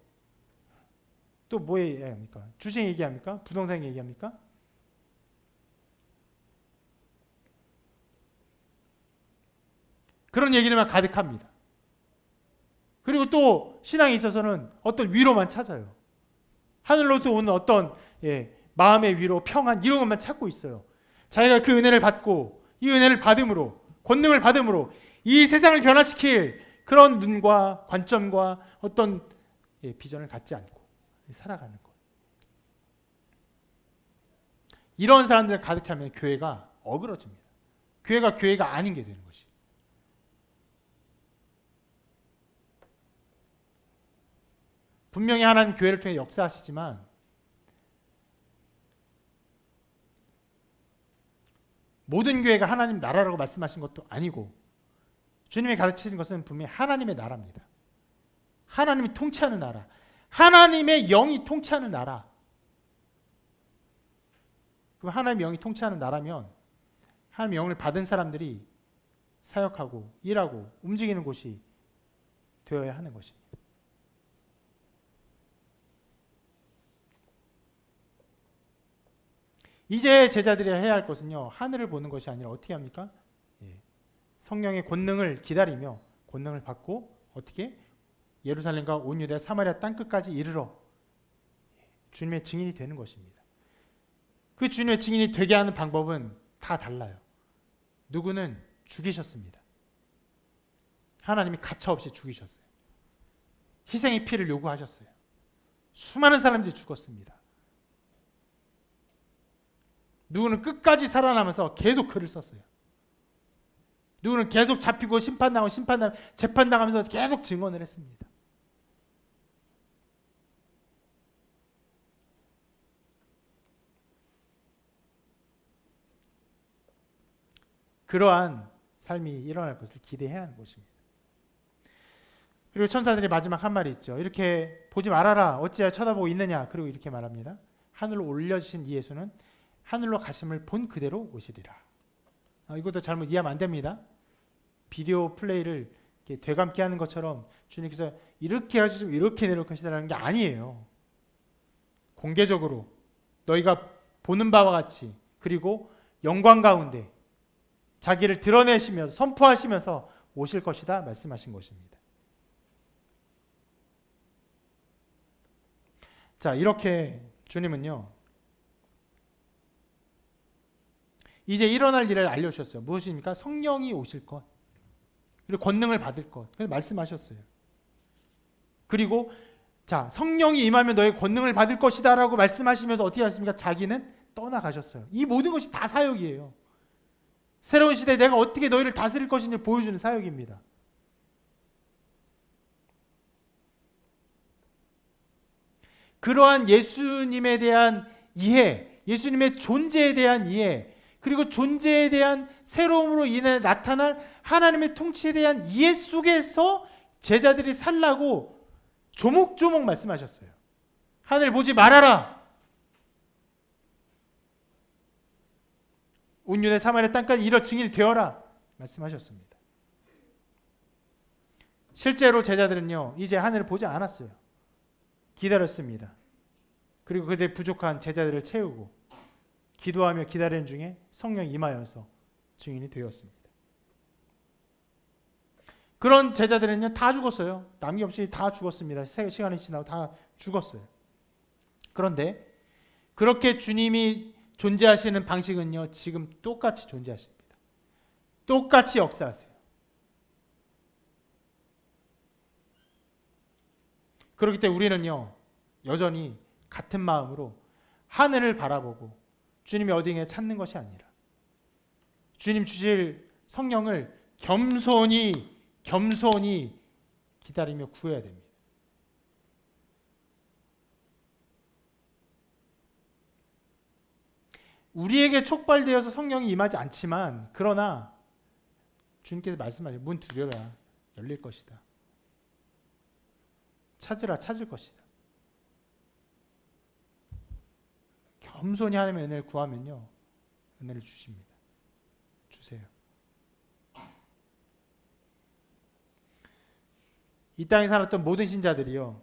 또 뭐 얘기합니까? 주식 얘기합니까? 부동산 얘기합니까? 그런 얘기들만 가득합니다. 그리고 또 신앙에 있어서는 어떤 위로만 찾아요. 하늘로부터 오는 어떤 마음의 위로, 평안 이런 것만 찾고 있어요. 자기가 그 은혜를 받고 이 은혜를 받음으로 권능을 받음으로 이 세상을 변화시킬 그런 눈과 관점과 어떤 비전을 갖지 않고 살아가는 것. 이런 사람들 가득 차면 교회가 어그러집니다. 교회가 아닌 게 되는 것이. 분명히 하나님 교회를 통해 역사하시지만 모든 교회가 하나님 나라라고 말씀하신 것도 아니고 주님이 가르치신 것은 분명히 하나님의 나라입니다. 하나님이 통치하는 나라, 하나님의 영이 통치하는 나라. 그럼 하나님의 영이 통치하는 나라면 하나님의 영을 받은 사람들이 사역하고 일하고 움직이는 곳이 되어야 하는 것입니다. 이제 제자들이 해야 할 것은요, 하늘을 보는 것이 아니라 어떻게 합니까? 성령의 권능을 기다리며 권능을 받고 어떻게 예루살렘과 온 유대 사마리아 땅끝까지 이르러 주님의 증인이 되는 것입니다. 그 주님의 증인이 되게 하는 방법은 다 달라요. 누구는 죽이셨습니다. 하나님이 가차없이 죽이셨어요. 희생의 피를 요구하셨어요. 수많은 사람들이 죽었습니다. 누구는 끝까지 살아남아서 계속 글을 썼어요. 누구는 계속 잡히고 심판당하고 재판당하면서 계속 증언을 했습니다. 그러한 삶이 일어날 것을 기대해야 하는 것입니다. 그리고 천사들이 마지막 한 말이 있죠. 이렇게 보지 말아라. 어찌하여 쳐다보고 있느냐. 그리고 이렇게 말합니다. 하늘로 올려주신 이 예수는 하늘로 가심을 본 그대로 오시리라. 이것도 잘못 이해하면 안 됩니다. 비디오 플레이를 이렇게 되감게 하는 것처럼 주님께서 이렇게 하시고 이렇게 내려올 것이라는 게 아니에요. 공개적으로 너희가 보는 바와 같이 그리고 영광 가운데 자기를 드러내시면서 선포하시면서 오실 것이다 말씀하신 것입니다. 자, 이렇게 주님은요 이제 일어날 일을 알려주셨어요. 무엇입니까? 성령이 오실 것 그리고 권능을 받을 것 그래서 말씀하셨어요. 그리고 자, 성령이 임하면 너의 권능을 받을 것이다 라고 말씀하시면서 어떻게 하십니까? 자기는 떠나가셨어요. 이 모든 것이 다 사역이에요. 새로운 시대에 내가 어떻게 너희를 다스릴 것인지 보여주는 사역입니다. 그러한 예수님에 대한 이해, 예수님의 존재에 대한 이해, 그리고 존재에 대한 새로움으로 인해 나타난 하나님의 통치에 대한 이해 속에서 제자들이 살라고 조목조목 말씀하셨어요. 하늘 보지 말아라. 온 유대 사마리아 땅까지 이럴 증인이 되어라 말씀하셨습니다. 실제로 제자들은요 이제 하늘을 보지 않았어요. 기다렸습니다. 그리고 그들의 부족한 제자들을 채우고 기도하며 기다리는 중에 성령이 임하여서 증인이 되었습니다. 그런 제자들은요 다 죽었어요. 남김없이 다 죽었습니다. 시간이 지나고 다 죽었어요. 그런데 그렇게 주님이 존재하시는 방식은요 지금 똑같이 존재하십니다. 똑같이 역사하세요. 그렇기 때문에 우리는요 여전히 같은 마음으로 하늘을 바라보고 주님이 어디에 찾는 것이 아니라 주님 주실 성령을 겸손히 기다리며 구해야 됩니다. 우리에게 촉발되어서 성령이 임하지 않지만 그러나 주님께서 말씀하세요. 문 두드려라. 열릴 것이다. 찾으라. 찾을 것이다. 겸손히 하나님의 은혜를 구하면요. 은혜를 주십니다. 주세요. 이 땅에 살았던 모든 신자들이요.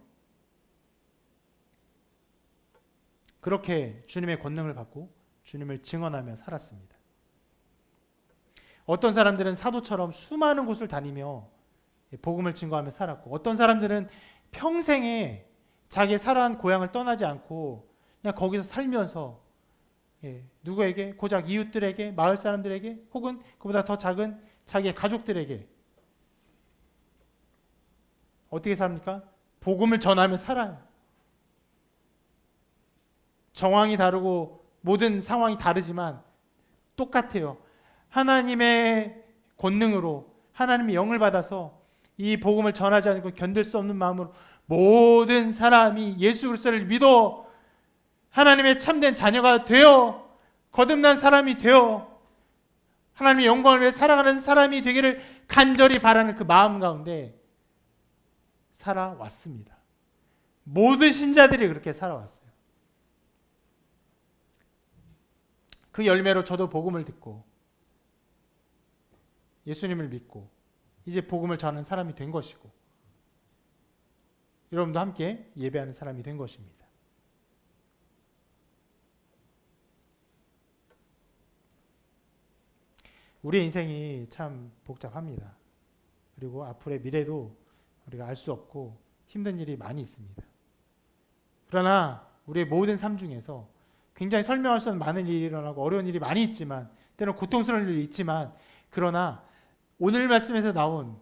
그렇게 주님의 권능을 받고 주님을 증언하며 살았습니다. 어떤 사람들은 사도처럼 수많은 곳을 다니며 복음을 증거하며 살았고 어떤 사람들은 평생에 자기의 살아온 고향을 떠나지 않고 그냥 거기서 살면서 누구에게 고작 이웃들에게 마을 사람들에게 혹은 그보다 더 작은 자기의 가족들에게 어떻게 삽니까? 복음을 전하며 살아요. 정황이 다르고 모든 상황이 다르지만 똑같아요. 하나님의 권능으로 하나님의 영을 받아서 이 복음을 전하지 않고 견딜 수 없는 마음으로 모든 사람이 예수 그리스도를 믿어 하나님의 참된 자녀가 되어 거듭난 사람이 되어 하나님의 영광을 위해 살아가는 사람이 되기를 간절히 바라는 그 마음 가운데 살아왔습니다. 모든 신자들이 그렇게 살아왔어요. 그 열매로 저도 복음을 듣고 예수님을 믿고 이제 복음을 전하는 사람이 된 것이고 여러분도 함께 예배하는 사람이 된 것입니다. 우리의 인생이 참 복잡합니다. 그리고 앞으로의 미래도 우리가 알 수 없고 힘든 일이 많이 있습니다. 그러나 우리의 모든 삶 중에서 굉장히 설명할 수 없는 많은 일이 일어나고 어려운 일이 많이 있지만 때로는 고통스러운 일이 있지만 그러나 오늘 말씀에서 나온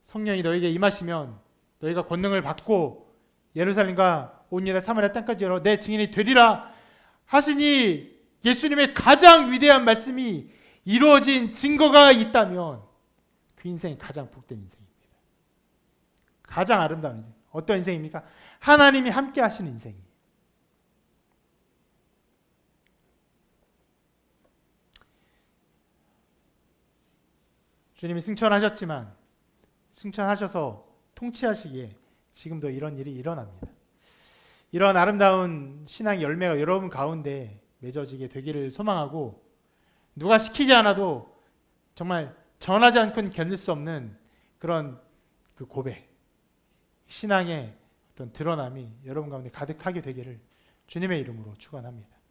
성령이 너에게 임하시면 너희가 권능을 받고 예루살렘과 온 유다 사마리아 땅까지 열어 내 증인이 되리라 하시니 예수님의 가장 위대한 말씀이 이루어진 증거가 있다면 그 인생이 가장 복된 인생입니다. 가장 아름다운 인생. 어떤 인생입니까? 하나님이 함께 하시는 인생이에요. 주님이 승천하셨지만 승천하셔서 통치하시기에 지금도 이런 일이 일어납니다. 이런 아름다운 신앙의 열매가 여러분 가운데 맺어지게 되기를 소망하고 누가 시키지 않아도 정말 전하지 않고는 견딜 수 없는 그런 그 고백, 신앙의 어떤 드러남이 여러분 가운데 가득하게 되기를 주님의 이름으로 축원합니다.